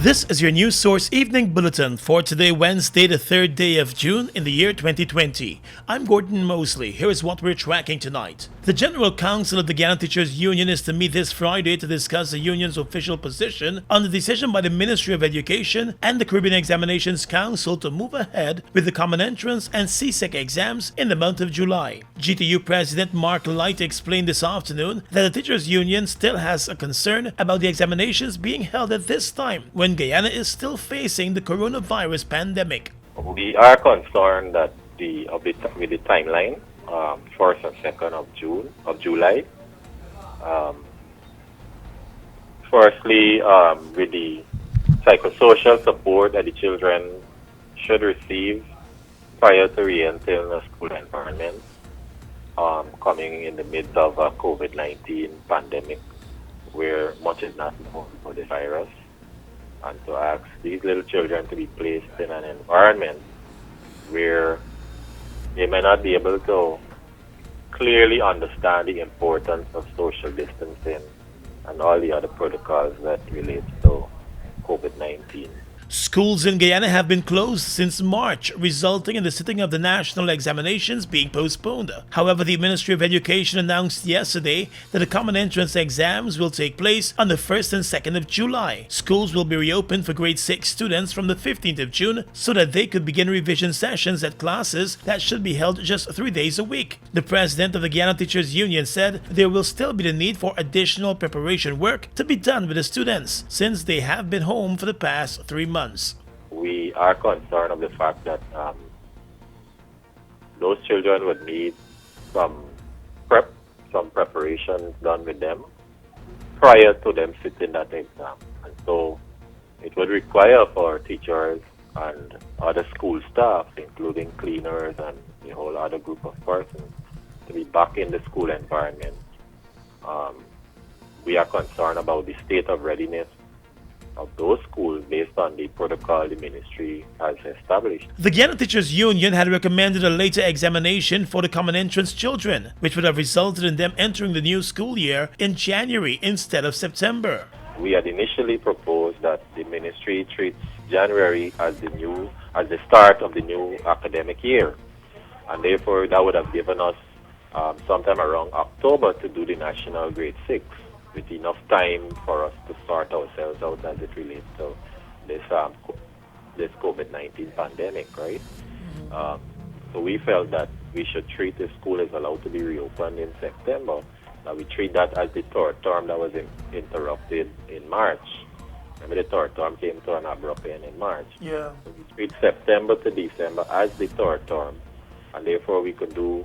This is your News Source Evening Bulletin for today, Wednesday, the 3rd day of June in the year 2020. I'm Gordon Mosley. Here is what we're tracking tonight. The General Council of the Guyana Teachers Union is to meet this Friday to discuss the union's official position on the decision by the Ministry of Education and the Caribbean Examinations Council to move ahead with the Common Entrance and CSEC exams in the month of July. GTU President Mark Light explained this afternoon that the Teachers Union still has a concern about the examinations being held at this time when Guyana is still facing the coronavirus pandemic. We are concerned that with the timeline, 1st and 2nd of July. Firstly, with the psychosocial support that the children should receive prior to re-entering a school environment, coming in the midst of a COVID-19 pandemic, where much is not known about the virus, and to ask these little children to be placed in an environment where they may not be able to clearly understand the importance of social distancing and all the other protocols that relate to COVID-19. Schools in Guyana have been closed since March, resulting in the sitting of the national examinations being postponed. However, the Ministry of Education announced yesterday that the Common Entrance exams will take place on the 1st and 2nd of July. Schools will be reopened for grade 6 students from the 15th of June so that they could begin revision sessions at classes that should be held just 3 days a week. The president of the Guyana Teachers Union said there will still be the need for additional preparation work to be done with the students since they have been home for the past 3 months. We are concerned of the fact that those children would need some preparation done with them prior to them sitting that exam. And so it would require for teachers and other school staff, including cleaners and the whole other group of persons, to be back in the school environment. We are concerned about the state of readiness of those schools based on the protocol the ministry has established. The Guyana Teachers Union had recommended a later examination for the Common Entrance children, which would have resulted in them entering the new school year in January instead of September. We had initially proposed that the ministry treats January as the start of the new academic year, and therefore that would have given us sometime around October to do the national grade 6. With enough time for us to sort ourselves out as it relates to this COVID-19 pandemic, right? So we felt that we should treat the school as allowed to be reopened in September. Now we treat that as the third term that was interrupted in March. Remember, the third term came to an abrupt end in March. Yeah. So we treat September to December as the third term, and therefore we could do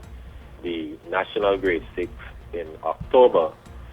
the national grade 6 in October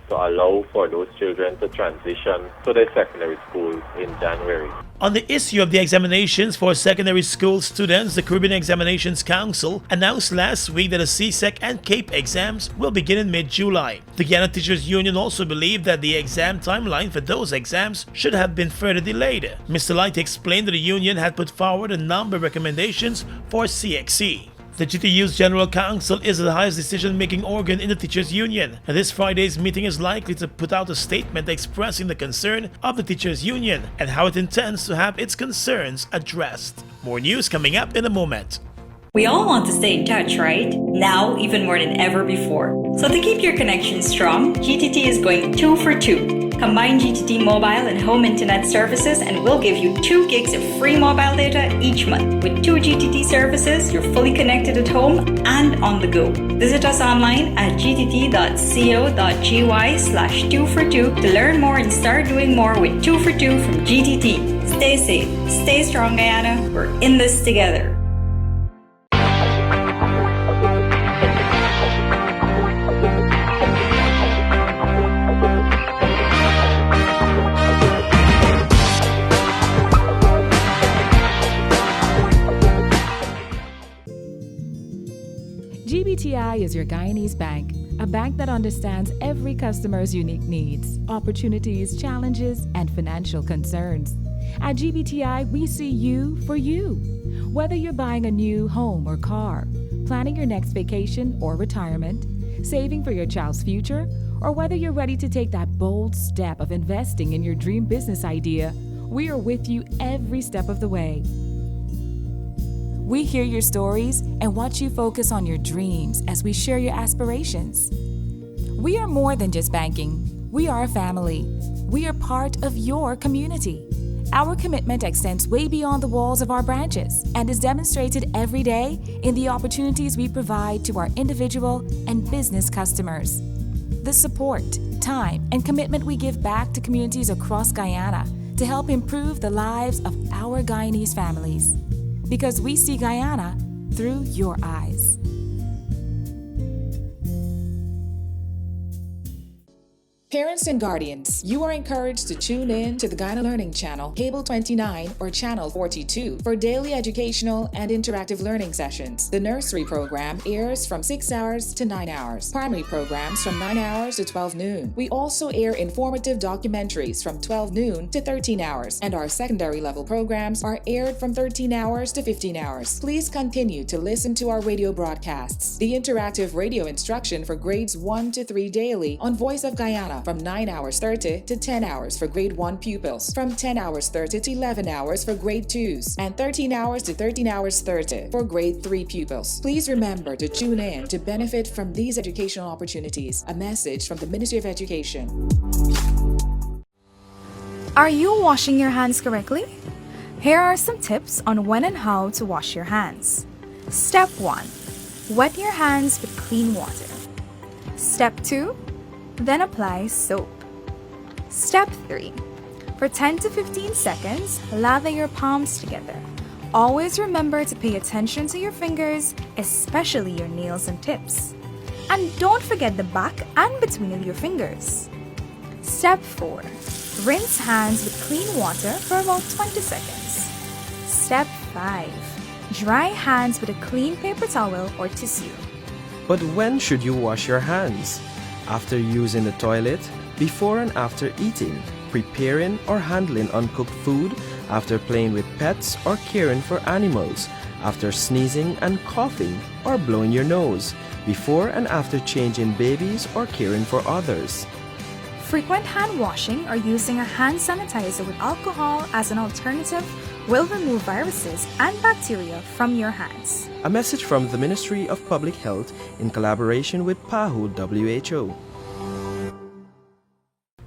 to allow for those children to transition to their secondary schools in January. On the issue of the examinations for secondary school students, the Caribbean Examinations Council announced last week that the CSEC and CAPE exams will begin in mid-July. The Guyana Teachers Union also believed that the exam timeline for those exams should have been further delayed. Mr. Light explained that the union had put forward a number of recommendations for CXC. The GTU's General Council is the highest decision-making organ in the Teachers Union, and this Friday's meeting is likely to put out a statement expressing the concern of the Teachers Union and how it intends to have its concerns addressed. More news coming up in a moment. We all want to stay in touch, right? Now, even more than ever before. So to keep your connection strong, GTT is going 2 for 2. Combine GTT mobile and home internet services and we'll give you 2 gigs of free mobile data each month. With 2 GTT services, you're fully connected at home and on the go. Visit us online at gtt.co.gy/2for2 to learn more and start doing more with 2 for 2 from GTT. Stay safe, stay strong, Guyana. We're in this together. GBTI is your Guyanese bank, a bank that understands every customer's unique needs, opportunities, challenges, and financial concerns. At GBTI, we see you for you. Whether you're buying a new home or car, planning your next vacation or retirement, saving for your child's future, or whether you're ready to take that bold step of investing in your dream business idea, We are with you every step of the way. We hear your stories and watch you focus on your dreams as we share your aspirations. We are more than just banking. We are a family. We are part of your community. Our commitment extends way beyond the walls of our branches and is demonstrated every day in the opportunities we provide to our individual and business customers. The support, time, and commitment we give back to communities across Guyana to help improve the lives of our Guyanese families. Because we see Guyana through your eyes. Parents and guardians, you are encouraged to tune in to the Guyana Learning Channel, Cable 29 or Channel 42 for daily educational and interactive learning sessions. The nursery program airs from 6 hours to 9 hours. Primary programs from 9 hours to 12 noon. We also air informative documentaries from 12 noon to 13 hours, and our secondary level programs are aired from 13 hours to 15 hours. Please continue to listen to our radio broadcasts. The interactive radio instruction for grades 1 to 3 daily on Voice of Guyana from 9 hours 30 to 10 hours for grade 1 pupils, from 10 hours 30 to 11 hours for grade 2s, and 13 hours to 13 hours 30 for grade 3 pupils. Please remember to tune in to benefit from these educational opportunities. A message from the Ministry of Education. Are you washing your hands correctly? Here are some tips on when and how to wash your hands. Step 1. Wet your hands with clean water. Step 2. Then apply soap. Step 3. For 10 to 15 seconds, lather your palms together. Always remember to pay attention to your fingers, especially your nails and tips. And don't forget the back and between your fingers. Step 4. Rinse hands with clean water for about 20 seconds. Step 5. Dry hands with a clean paper towel or tissue. But when should you wash your hands? After using the toilet, before and after eating, preparing or handling uncooked food, after playing with pets or caring for animals, after sneezing and coughing or blowing your nose, before and after changing babies or caring for others. Frequent hand washing or using a hand sanitizer with alcohol as an alternative will remove viruses and bacteria from your hands. A message from the Ministry of Public Health in collaboration with PAHO WHO.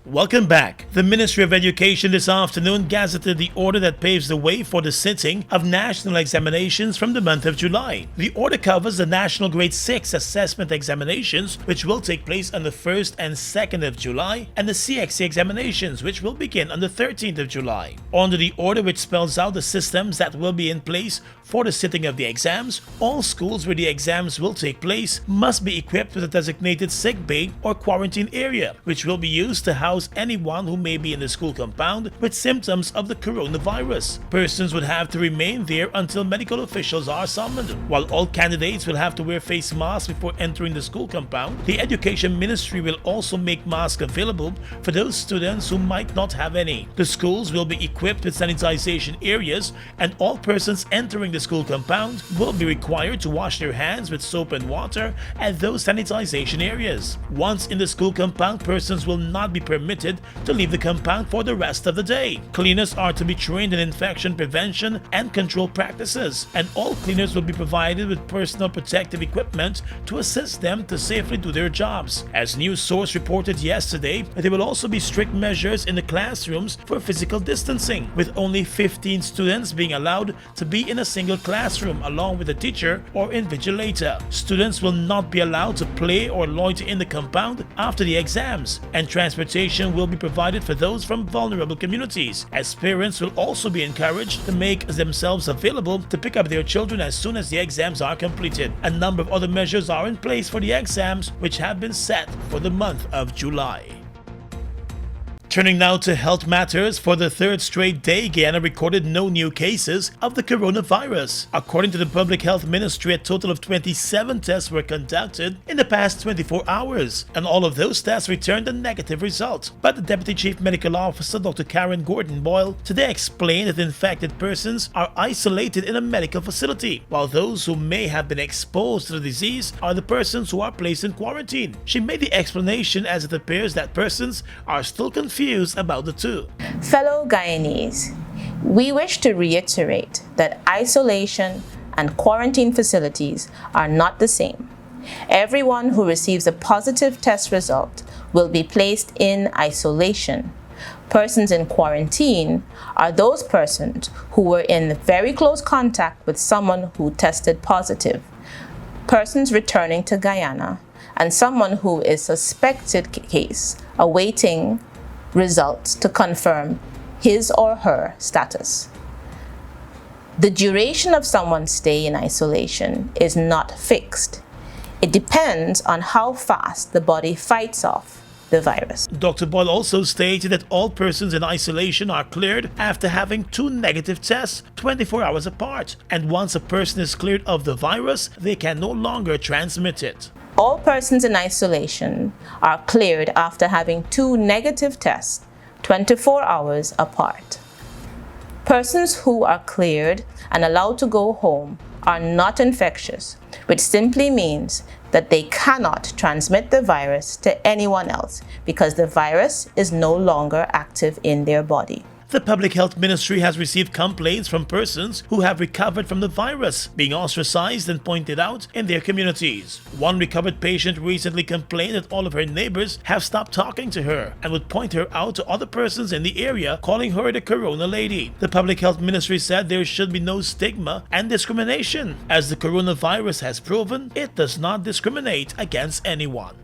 Welcome back. The Ministry of Education this afternoon gazetted the order that paves the way for the sitting of national examinations from the month of July. The order covers the National Grade 6 Assessment Examinations, which will take place on the 1st and 2nd of July, and the CXC examinations, which will begin on the 13th of July. Under the order, which spells out the systems that will be in place for the sitting of the exams, all schools where the exams will take place must be equipped with a designated sick bay or quarantine area, which will be used to house anyone who may be in the school compound with symptoms of the coronavirus. Persons would have to remain there until medical officials are summoned. While all candidates will have to wear face masks before entering the school compound, the Education Ministry will also make masks available for those students who might not have any. The schools will be equipped with sanitization areas, and all persons entering the school compound will be required to wash their hands with soap and water at those sanitization areas. Once in the school compound, persons will not be permitted to leave the compound for the rest of the day. Cleaners are to be trained in infection prevention and control practices, and all cleaners will be provided with personal protective equipment to assist them to safely do their jobs. As News Source reported yesterday, there will also be strict measures in the classrooms for physical distancing, with only 15 students being allowed to be in a single classroom along with a teacher or invigilator. Students will not be allowed to play or loiter in the compound after the exams, and transportation will be provided for those from vulnerable communities, as parents will also be encouraged to make themselves available to pick up their children as soon as the exams are completed. A number of other measures are in place for the exams, which have been set for the month of July. Turning now to health matters, for the third straight day, Guyana recorded no new cases of the coronavirus. According to the Public Health Ministry, a total of 27 tests were conducted in the past 24 hours, and all of those tests returned a negative result. But the Deputy Chief Medical Officer, Dr. Karen Gordon-Boyle, today explained that infected persons are isolated in a medical facility, while those who may have been exposed to the disease are the persons who are placed in quarantine. She made the explanation as it appears that persons are still confused about the two. Fellow Guyanese, We wish to reiterate that isolation and quarantine facilities are not the same. Everyone who receives a positive test result will be placed in isolation. Persons in quarantine are those persons who were in very close contact with someone who tested positive, persons returning to Guyana, and someone who is suspected case awaiting results to confirm his or her status. The duration of someone's stay in isolation is not fixed. It depends on how fast the body fights off the virus. Dr. Boyle also stated that all persons in isolation are cleared after having 2 negative tests 24 hours apart, and once a person is cleared of the virus, they can no longer transmit it. All persons in isolation are cleared after having 2 negative tests 24 hours apart. Persons who are cleared and allowed to go home are not infectious, which simply means that they cannot transmit the virus to anyone else because the virus is no longer active in their body. The Public Health Ministry has received complaints from persons who have recovered from the virus being ostracized and pointed out in their communities. One recovered patient recently complained that all of her neighbors have stopped talking to her and would point her out to other persons in the area, calling her the Corona Lady. The Public Health Ministry said there should be no stigma and discrimination, as the coronavirus has proven it does not discriminate against anyone.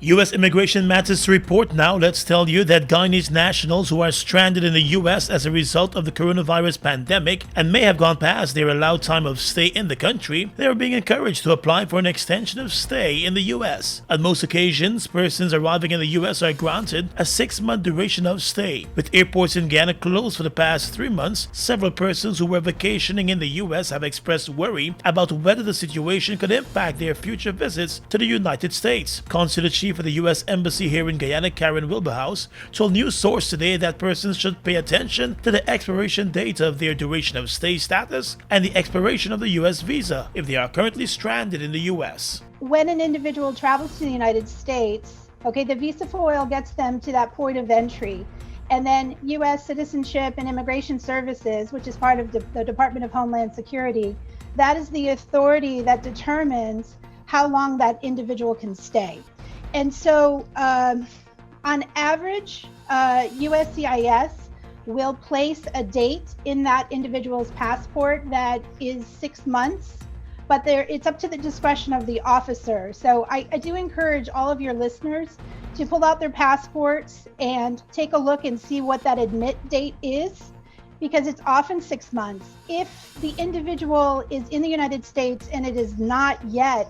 U.S. Immigration Matters to report now. Let's tell you that Guyanese nationals who are stranded in the U.S. as a result of the coronavirus pandemic and may have gone past their allowed time of stay in the country, they are being encouraged to apply for an extension of stay in the U.S. On most occasions, persons arriving in the U.S. are granted a 6-month duration of stay. With airports in Guyana closed for the past 3 months, several persons who were vacationing in the U.S. have expressed worry about whether the situation could impact their future visits to the United States. Consular Chief of the U.S. Embassy here in Guyana, Karen Wilberhouse, told News Source today that persons should pay attention to the expiration date of their duration of stay status and the expiration of the U.S. visa if they are currently stranded in the U.S. When an individual travels to the United States, the visa foil gets them to that point of entry. And then U.S. Citizenship and Immigration Services, which is part of the Department of Homeland Security, that is the authority that determines how long that individual can stay. And so on average, USCIS will place a date in that individual's passport that is 6 months, but it's up to the discretion of the officer. So I do encourage all of your listeners to pull out their passports and take a look and see what that admit date is, because it's often 6 months. If the individual is in the United States and it is not yet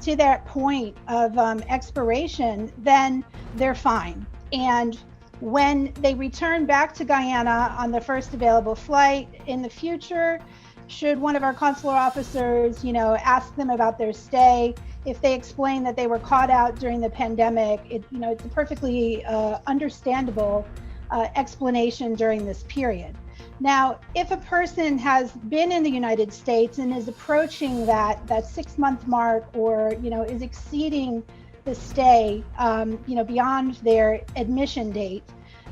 to that point of expiration, then they're fine. And when they return back to Guyana on the first available flight in the future, should one of our consular officers, ask them about their stay, if they explain that they were caught out during the pandemic, it's a perfectly understandable explanation during this period. Now, if a person has been in the United States and is approaching that 6-month mark, or is exceeding the stay, beyond their admission date,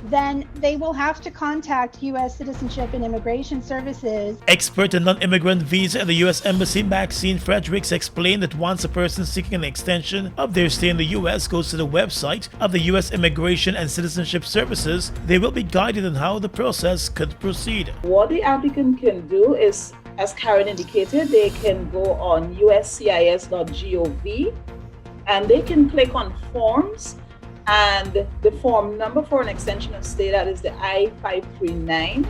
then they will have to contact U.S. Citizenship and Immigration Services. Expert in non-immigrant visa at the U.S. Embassy, Maxine Fredericks, explained that once a person seeking an extension of their stay in the U.S. goes to the website of the U.S. Immigration and Citizenship Services, they will be guided on how the process could proceed. What the applicant can do is, as Karen indicated, they can go on uscis.gov and they can click on forms, and the form number for an extension of stay, that is the I-539.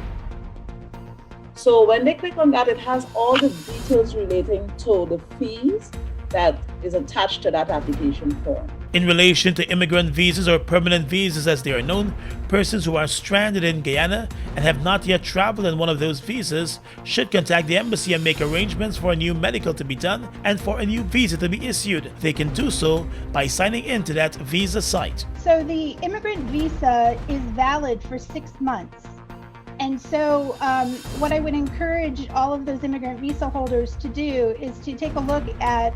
So when they click on that, it has all the details relating to the fees that is attached to that application form. In relation to immigrant visas, or permanent visas as they are known, persons who are stranded in Guyana and have not yet traveled on one of those visas should contact the embassy and make arrangements for a new medical to be done and for a new visa to be issued. They can do so by signing into that visa site. So the immigrant visa is valid for 6 months. And so what I would encourage all of those immigrant visa holders to do is to take a look at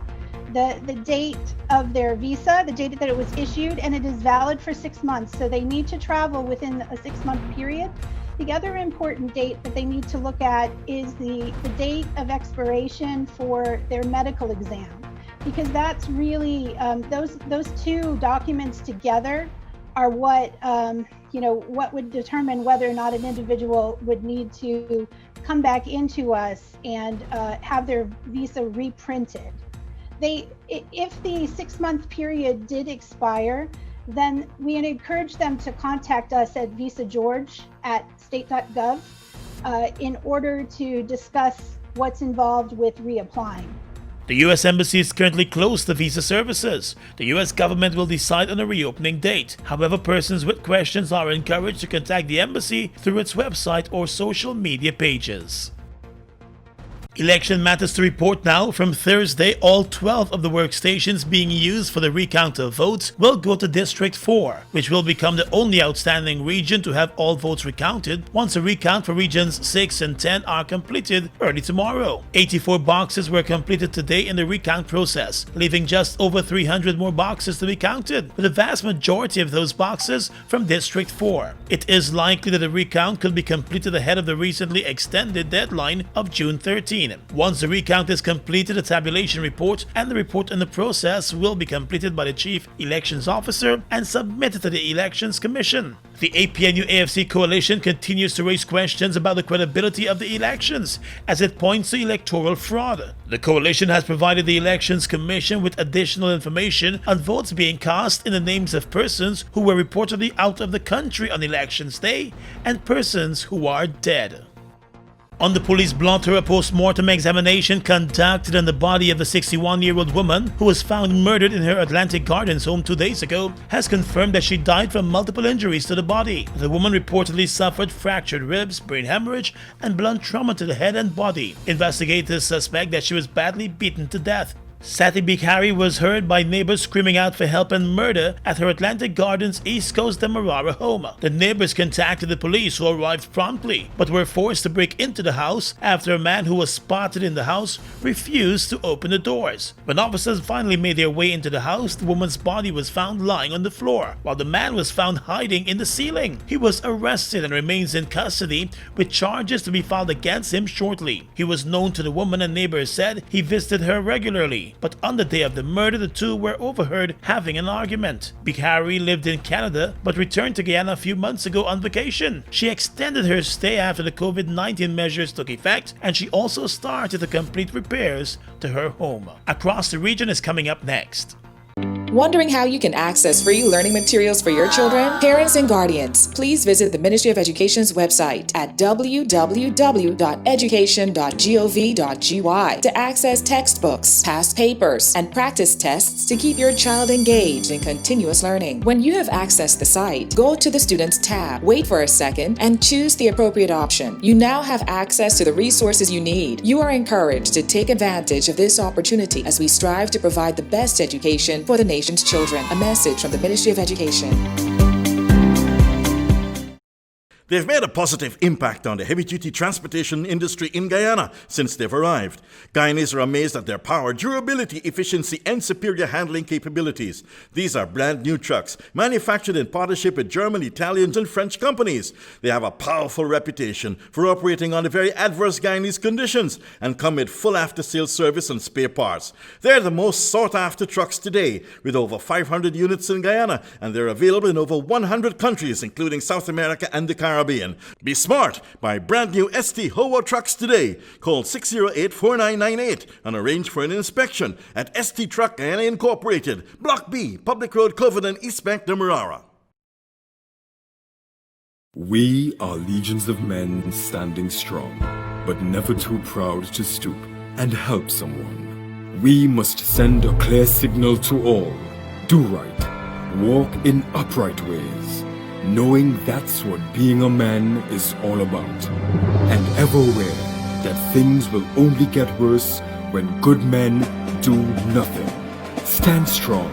the date of their visa, the date that it was issued, and it is valid for 6 months. So they need to travel within a 6-month period. The other important date that they need to look at is the date of expiration for their medical exam, because that's really, those two documents together are what, what would determine whether or not an individual would need to come back into us and have their visa reprinted. If the 6-month period did expire, then we encourage them to contact us at visageorge@state.gov in order to discuss what's involved with reapplying. The U.S. Embassy is currently closed to visa services. The U.S. government will decide on a reopening date. However, persons with questions are encouraged to contact the embassy through its website or social media pages. Election matters to report now. From Thursday, all 12 of the workstations being used for the recount of votes will go to District 4, which will become the only outstanding region to have all votes recounted once a recount for Regions 6 and 10 are completed early tomorrow. 84 boxes were completed today in the recount process, leaving just over 300 more boxes to be counted, with the vast majority of those boxes from District 4. It is likely that the recount could be completed ahead of the recently extended deadline of June 13. Once the recount is completed, a tabulation report and the report on the process will be completed by the Chief Elections Officer and submitted to the Elections Commission. The APNU-AFC coalition continues to raise questions about the credibility of the elections as it points to electoral fraud. The coalition has provided the Elections Commission with additional information on votes being cast in the names of persons who were reportedly out of the country on Elections Day and persons who are dead. On the police blotter, a post-mortem examination conducted on the body of the 61-year-old woman who was found murdered in her Atlantic Gardens home 2 days ago has confirmed that she died from multiple injuries to the body. The woman reportedly suffered fractured ribs, brain hemorrhage, and blunt trauma to the head and body. Investigators suspect that she was badly beaten to death. Sati Bikhari was heard by neighbors screaming out for help and murder at her Atlantic Gardens East Coast Demerara home. The neighbors contacted the police, who arrived promptly, but were forced to break into the house after a man who was spotted in the house refused to open the doors. When officers finally made their way into the house, the woman's body was found lying on the floor, while the man was found hiding in the ceiling. He was arrested and remains in custody, with charges to be filed against him shortly. He was known to the woman, and neighbors said he visited her regularly. But on the day of the murder, the two were overheard having an argument. Bikhari lived in Canada but returned to Guyana a few months ago on vacation. She extended her stay after the COVID-19 measures took effect, and she also started to complete repairs to her home. Across the Region is coming up next. Wondering how you can access free learning materials for your children? Parents and guardians, please visit the Ministry of Education's website at www.education.gov.gy to access textbooks, past papers, and practice tests to keep your child engaged in continuous learning. When you have accessed the site, go to the Students tab, wait for a second, and choose the appropriate option. You now have access to the resources you need. You are encouraged to take advantage of this opportunity as we strive to provide the best education for the nation's children. A message from the Ministry of Education. They've made a positive impact on the heavy-duty transportation industry in Guyana since they've arrived. Guyanese are amazed at their power, durability, efficiency, and superior handling capabilities. These are brand new trucks, manufactured in partnership with German, Italian, and French companies. They have a powerful reputation for operating under very adverse Guyanese conditions and come with full after-sales service and spare parts. They're the most sought-after trucks today, with over 500 units in Guyana, and they're available in over 100 countries, including South America and the Caribbean. Be smart. Buy brand new ST Howo trucks today. Call 608-4998 and arrange for an inspection at ST Truck Guyana Incorporated, Block B, Public Road, Covenant, East Bank, Demerara. We are legions of men standing strong, but never too proud to stoop and help someone. We must send a clear signal to all. Do right. Walk in upright ways, knowing that's what being a man is all about. And ever aware that things will only get worse when good men do nothing. Stand strong.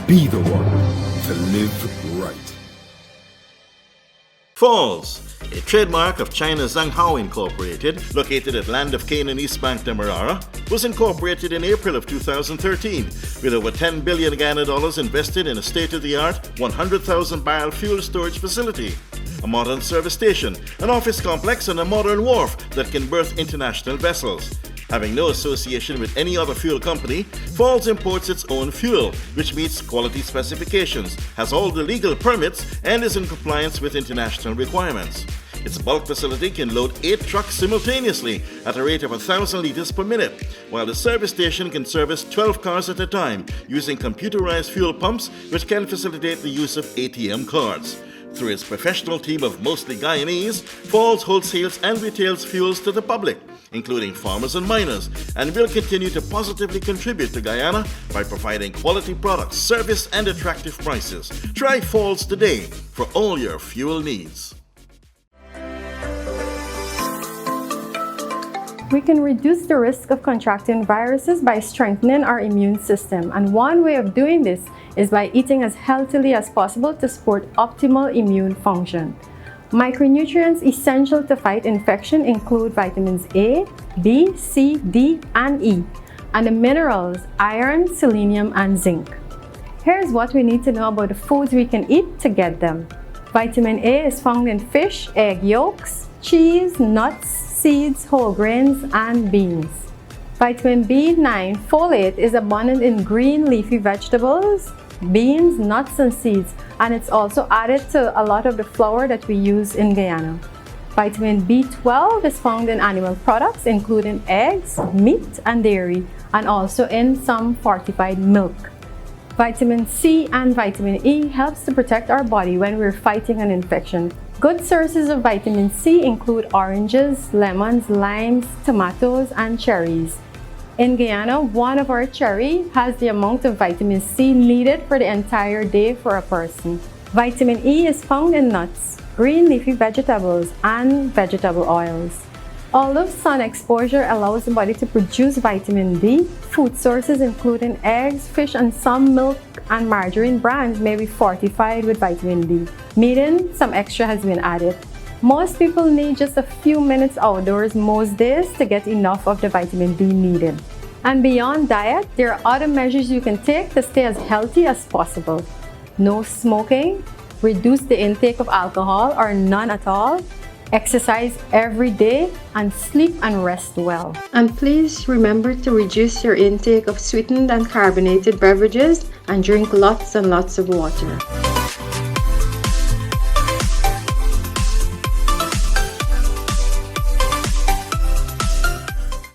Be the one to live right. Falls, a trademark of China's Zhanghao Incorporated, located at Land of Cane in East Bank, Demerara, was incorporated in April of 2013, with over 10 billion Guyana dollars invested in a state-of-the-art 100,000 barrel fuel storage facility. a modern service station, an office complex, and a modern wharf that can berth international vessels. Having no association with any other fuel company, Falls imports its own fuel, which meets quality specifications, has all the legal permits, and is in compliance with international requirements. Its bulk facility can load 8 trucks simultaneously at a rate of 1,000 liters per minute, while the service station can service 12 cars at a time using computerized fuel pumps, which can facilitate the use of ATM cards. Through its professional team of mostly Guyanese, Falls wholesales and retails fuels to the public, including farmers and miners, and will continue to positively contribute to Guyana by providing quality products, service, and attractive prices. Try Falls today for all your fuel needs. We can reduce the risk of contracting viruses by strengthening our immune system, and one way of doing this is by eating as healthily as possible to support optimal immune function. Micronutrients essential to fight infection include vitamins A, B, C, D, and E, and the minerals iron, selenium, and zinc. Here's what we need to know about the foods we can eat to get them. Vitamin A is found in fish, egg yolks, cheese, nuts, seeds, whole grains, and beans. Vitamin B9 folate is abundant in green leafy vegetables, beans, nuts, and seeds, and it's also added to a lot of the flour that we use in Guyana. Vitamin B12 is found in animal products, including eggs, meat, and dairy, and also in some fortified milk. Vitamin C and vitamin E helps to protect our body when we're fighting an infection. Good sources of vitamin C include oranges, lemons, limes, tomatoes, and cherries. In Guyana, one of our cherry has the amount of vitamin C needed for the entire day for a person. Vitamin E is found in nuts, green leafy vegetables, and vegetable oils. Although sun exposure allows the body to produce vitamin D, food sources including eggs, fish, and some milk and margarine brands may be fortified with vitamin D, meaning some extra has been added. Most people need just a few minutes outdoors most days to get enough of the vitamin D needed. And beyond diet, there are other measures you can take to stay as healthy as possible. No smoking, reduce the intake of alcohol or none at all, exercise every day, and sleep and rest well. And please remember to reduce your intake of sweetened and carbonated beverages and drink lots and lots of water.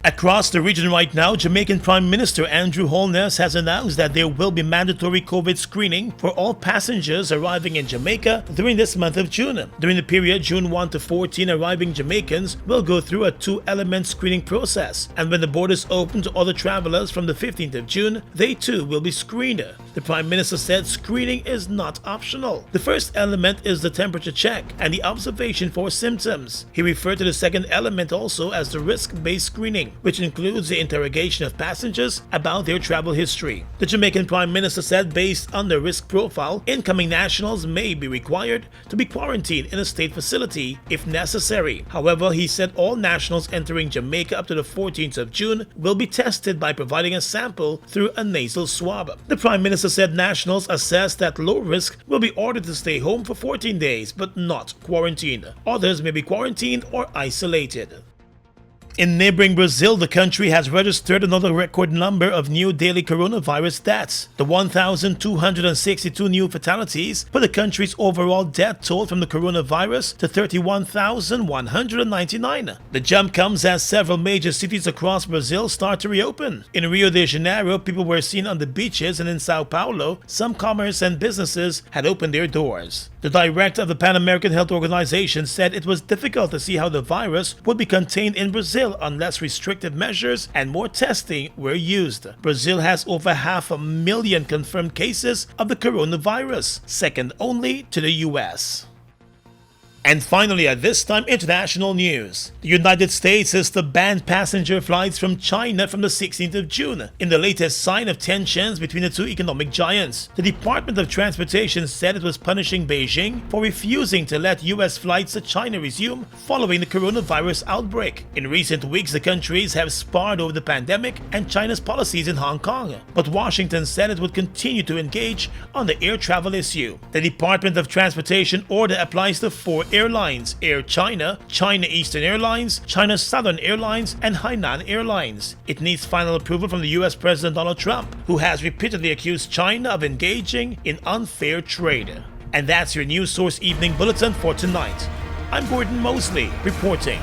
Across the region right now, Jamaican Prime Minister Andrew Holness has announced that there will be mandatory COVID screening for all passengers arriving in Jamaica during this month of June. During the period June 1 to 14, arriving Jamaicans will go through a 2-element screening process, and when the borders open to other travelers from the 15th of June, they too will be screened. The Prime Minister said screening is not optional. The first element is the temperature check and the observation for symptoms. He referred to the second element also as the risk-based screening, which includes the interrogation of passengers about their travel history. The Jamaican Prime Minister said based on their risk profile, incoming nationals may be required to be quarantined in a state facility if necessary. However, he said all nationals entering Jamaica up to the 14th of June will be tested by providing a sample through a nasal swab. The Prime Minister said nationals assessed at low risk will be ordered to stay home for 14 days but not quarantined. Others may be quarantined or isolated. In neighboring Brazil, the country has registered another record number of new daily coronavirus deaths. The 1,262 new fatalities put the country's overall death toll from the coronavirus to 31,199. The jump comes as several major cities across Brazil start to reopen. In Rio de Janeiro, people were seen on the beaches, and in Sao Paulo, some commerce and businesses had opened their doors. The director of the Pan American Health Organization said it was difficult to see how the virus would be contained in Brazil unless restrictive measures and more testing were used. Brazil has over 500,000 confirmed cases of the coronavirus, second only to the US. And finally, at this time, international news. The United States is to ban passenger flights from China from the 16th of June, in the latest sign of tensions between the two economic giants. The Department of Transportation said it was punishing Beijing for refusing to let US flights to China resume following the coronavirus outbreak. In recent weeks, the countries have sparred over the pandemic and China's policies in Hong Kong, but Washington said it would continue to engage on the air travel issue. The Department of Transportation order applies to 4 Airlines, Air China, China Eastern Airlines, China Southern Airlines, and Hainan Airlines. It needs final approval from the US President Donald Trump, who has repeatedly accused China of engaging in unfair trade. And that's your News Source Evening Bulletin for tonight. I'm Gordon Mosley, reporting.